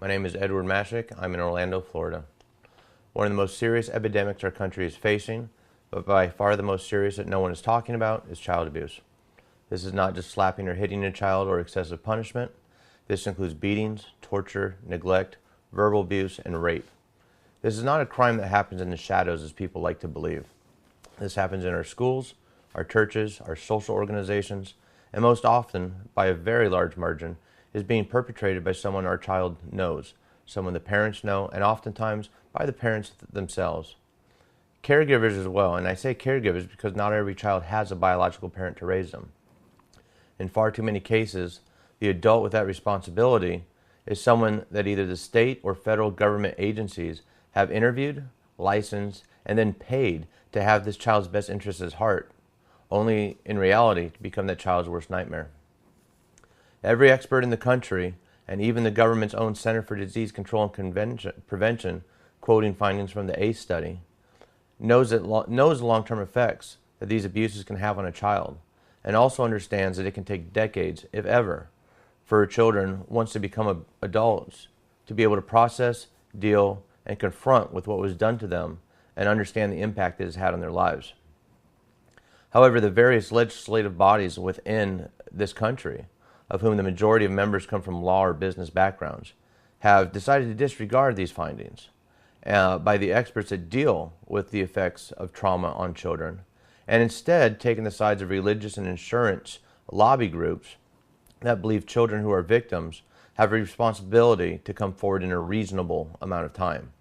My name is Edward Mashek. I'm in Orlando, Florida. One of the most serious epidemics our country is facing, but by far the most serious that no one is talking about, is child abuse. This is not just slapping or hitting a child or excessive punishment. This includes beatings, torture, neglect, verbal abuse, and rape. This is not a crime that happens in the shadows as people like to believe. This happens in our schools, our churches, our social organizations, and most often, by a very large margin, is being perpetrated by someone our child knows, someone the parents know, and oftentimes by the parents themselves. Caregivers as well, and I say caregivers because not every child has a biological parent to raise them. In far too many cases, the adult with that responsibility is someone that either the state or federal government agencies have interviewed, licensed, and then paid to have this child's best interests at heart, only in reality to become that child's worst nightmare. Every expert in the country, and even the government's own Center for Disease Control and Prevention, quoting findings from the ACE study, knows the long-term effects that these abuses can have on a child, and also understands that it can take decades, if ever, for children, once they become adults, to be able to process, deal, and confront with what was done to them and understand the impact it has had on their lives. However, the various legislative bodies within this country, of whom the majority of members come from law or business backgrounds, have decided to disregard these findings by the experts that deal with the effects of trauma on children, and instead taken the sides of religious and insurance lobby groups that believe children who are victims have a responsibility to come forward in a reasonable amount of time.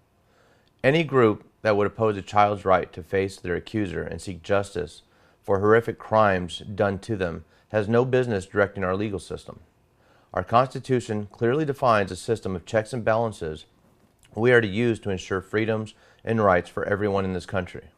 Any group that would oppose a child's right to face their accuser and seek justice for horrific crimes done to them has no business directing our legal system. Our Constitution clearly defines a system of checks and balances we are to use to ensure freedoms and rights for everyone in this country.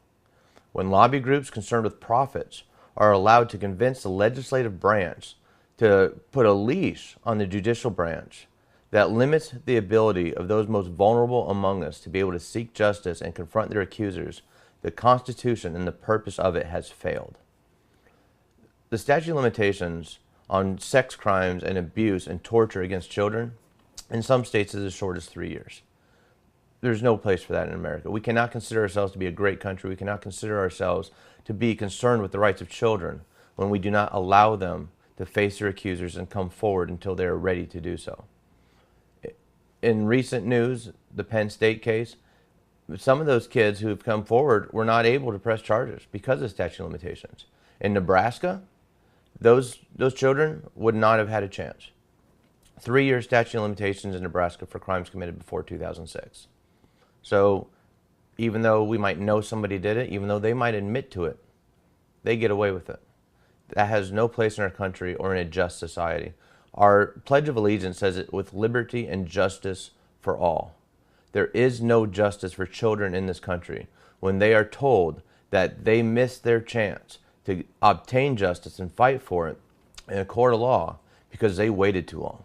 When lobby groups concerned with profits are allowed to convince the legislative branch to put a leash on the judicial branch that limits the ability of those most vulnerable among us to be able to seek justice and confront their accusers, the Constitution and the purpose of it has failed. The statute of limitations on sex crimes and abuse and torture against children in some states is as short as 3 years. There's no place for that in America. We cannot consider ourselves to be a great country. We cannot consider ourselves to be concerned with the rights of children when we do not allow them to face their accusers and come forward until they are ready to do so. In recent news, the Penn State case, some of those kids who have come forward were not able to press charges because of statute of limitations. In Nebraska, those children would not have had a chance. 3-year statute of limitations in Nebraska for crimes committed before 2006. So even though we might know somebody did it, even though they might admit to it, they get away with it. That has no place in our country or in a just society. Our Pledge of Allegiance says it with liberty and justice for all. There is no justice for children in this country when they are told that they missed their chance to obtain justice and fight for it in a court of law because they waited too long.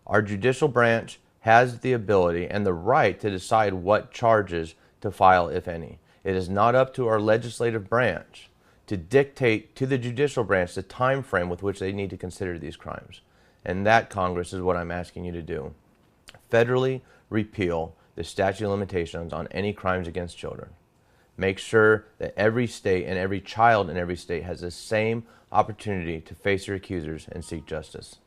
Our judicial branch has the ability and the right to decide what charges to file, if any. It is not up to our legislative branch to dictate to the judicial branch the time frame with which they need to consider these crimes. And that, Congress, is what I'm asking you to do. Federally repeal the statute of limitations on any crimes against children. Make sure that every state and every child in every state has the same opportunity to face their accusers and seek justice.